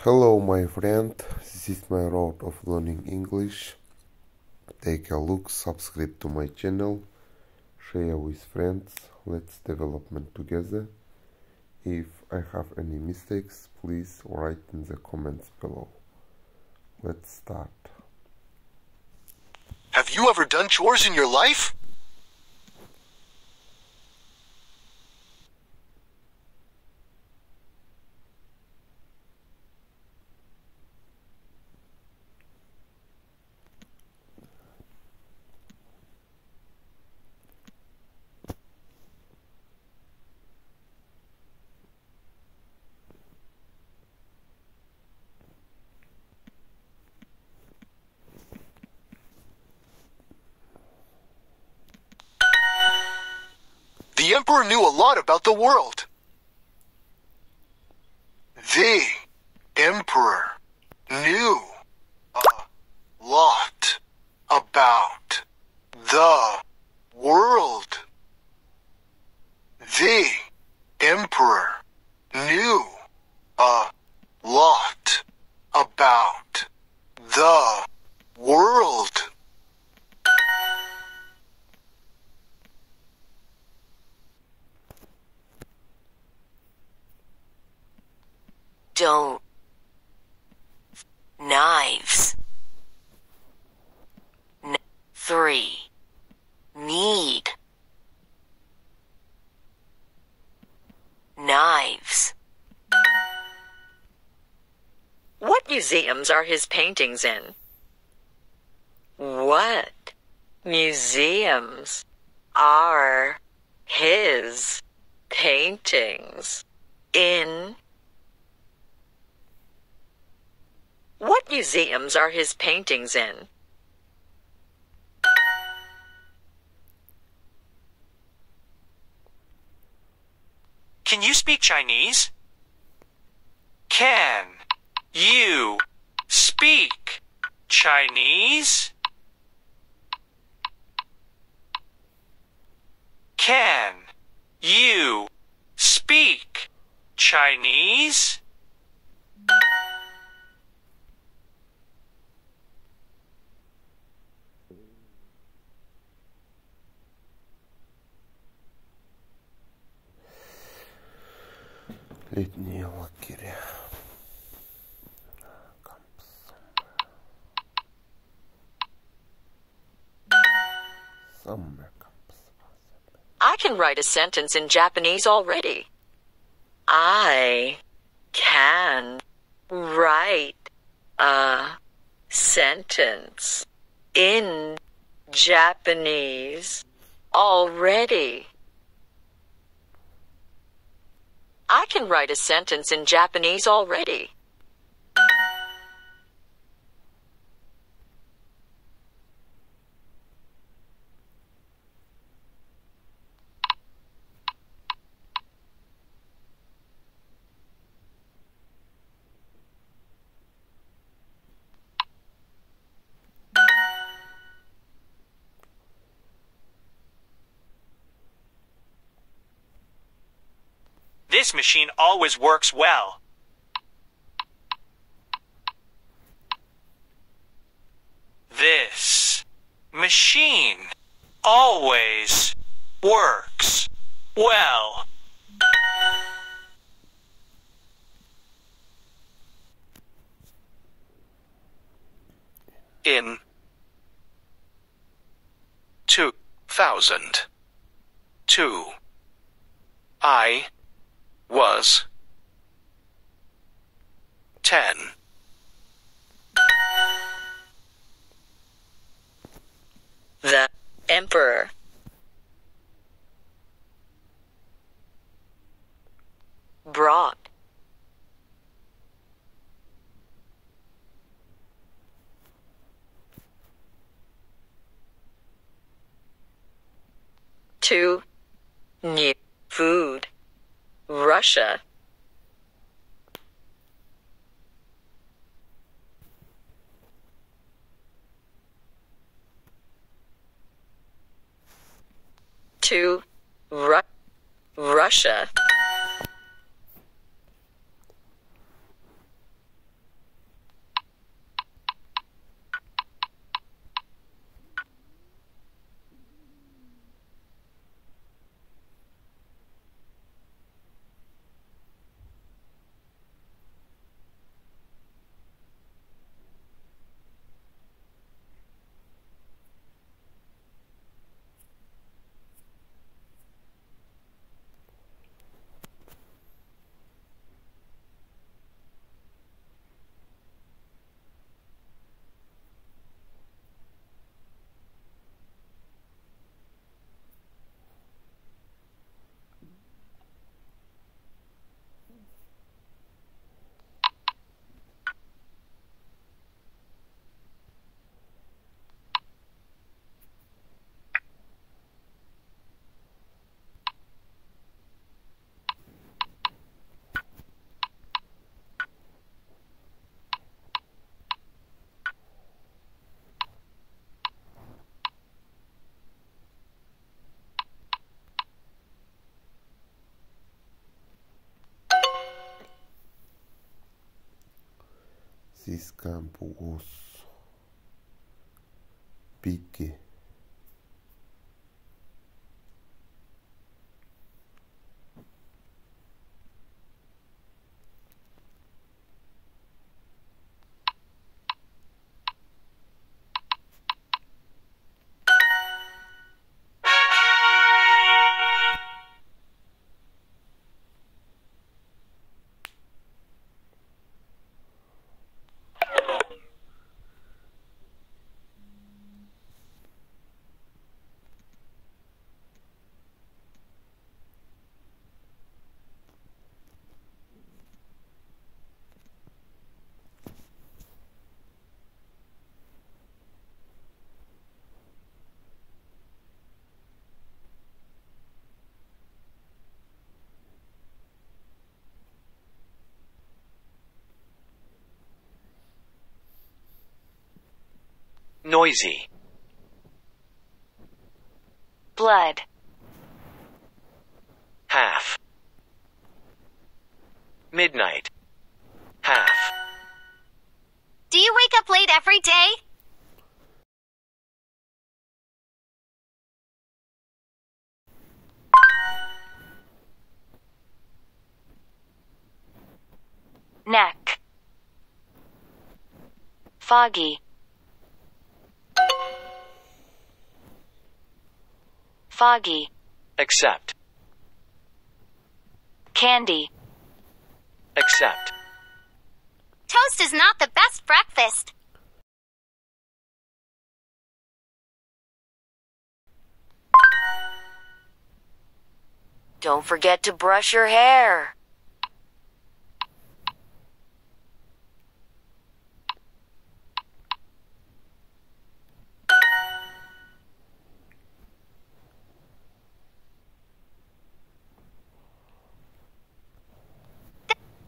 Hello, my friend. This is my road of learning English. Take a look, subscribe to my channel, share with friends. Let's development together. If I have any mistakes, please write in the comments below. Let's start. Have you ever done chores in your life? The emperor knew a lot about the world. The emperor knew a lot about the world. The emperor knew a lot about the world. Don't. Knives. 3. Need. Knives. What museums are his paintings in? What museums are his paintings in? What museums are his paintings in? Can you speak Chinese? Can you speak Chinese? Can you speak Chinese? Летние лагеря. Summer camps. I can write a sentence in Japanese already. I can write a sentence in Japanese already. I can write a sentence in Japanese already. This machine always works well. This machine always works well. In 2002, I was 10. The emperor brought to new food Russia to Russia This camp was big. Noisy. Blood. Half. Midnight. Half. Do you wake up late every day? Neck. Foggy. Foggy. Accept. Candy. Accept. Toast is not the best breakfast. Don't forget to brush your hair.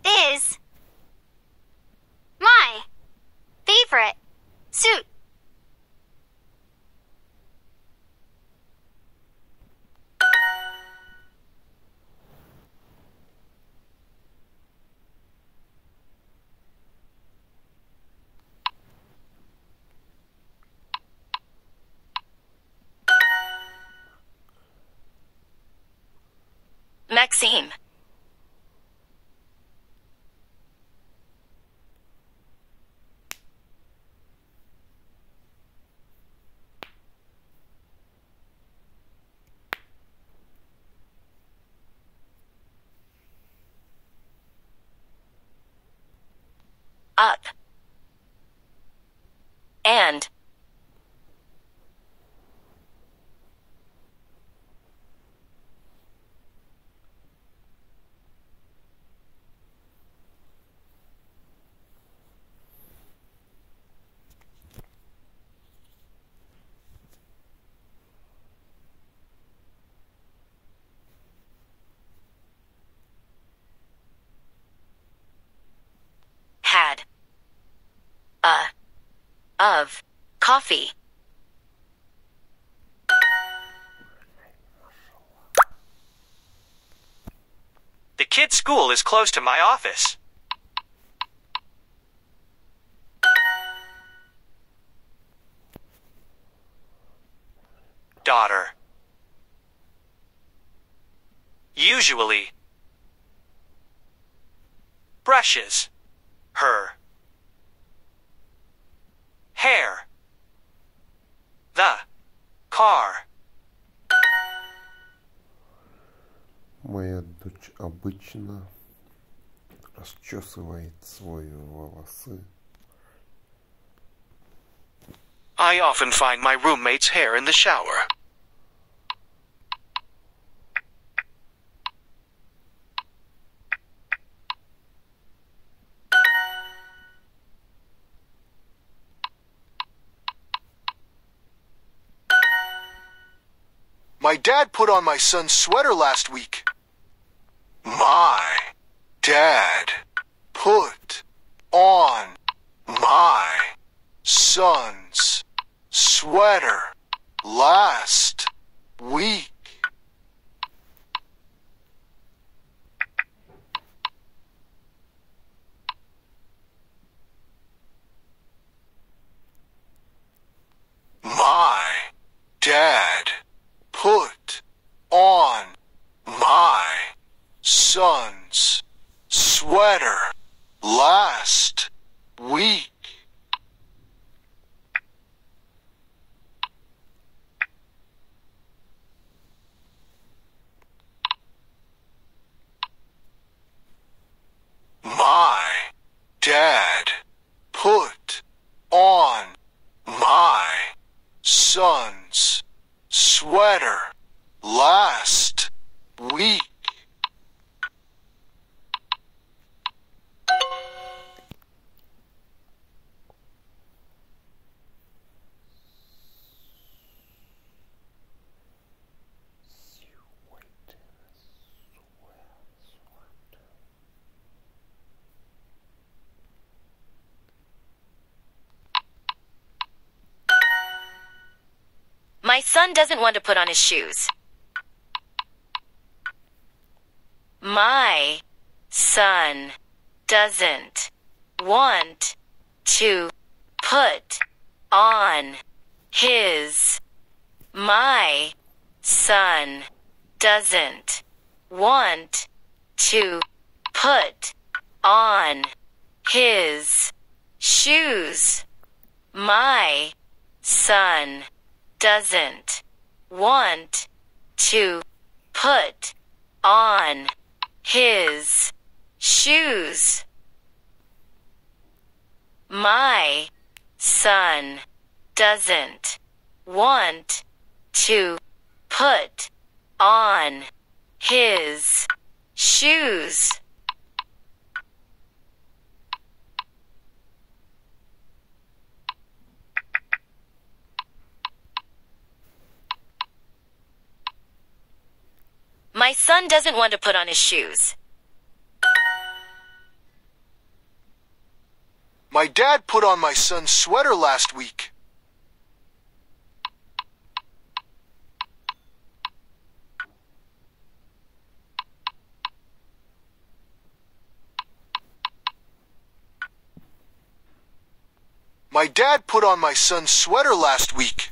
Is my favorite suit. Maxime. Up. And. Had. Of. Coffee. The kids' school is close to my office. Daughter. Usually. Brushes. Her. Hair. The. Car. Моя дочь обычно расчесывает свои волосы. I often find my roommate's hair in the shower. My dad put on my son's sweater last week. My dad put on my son's sweater last week. last week. My dad put on my son's sweater last week. My son doesn't want to put on his shoes. My son doesn't want to put on his. My son doesn't want to put on his shoes. My son doesn't want to put on his shoes. My son doesn't want to put on his shoes. My son doesn't want to put on his shoes. My dad put on my son's sweater last week. My dad put on my son's sweater last week.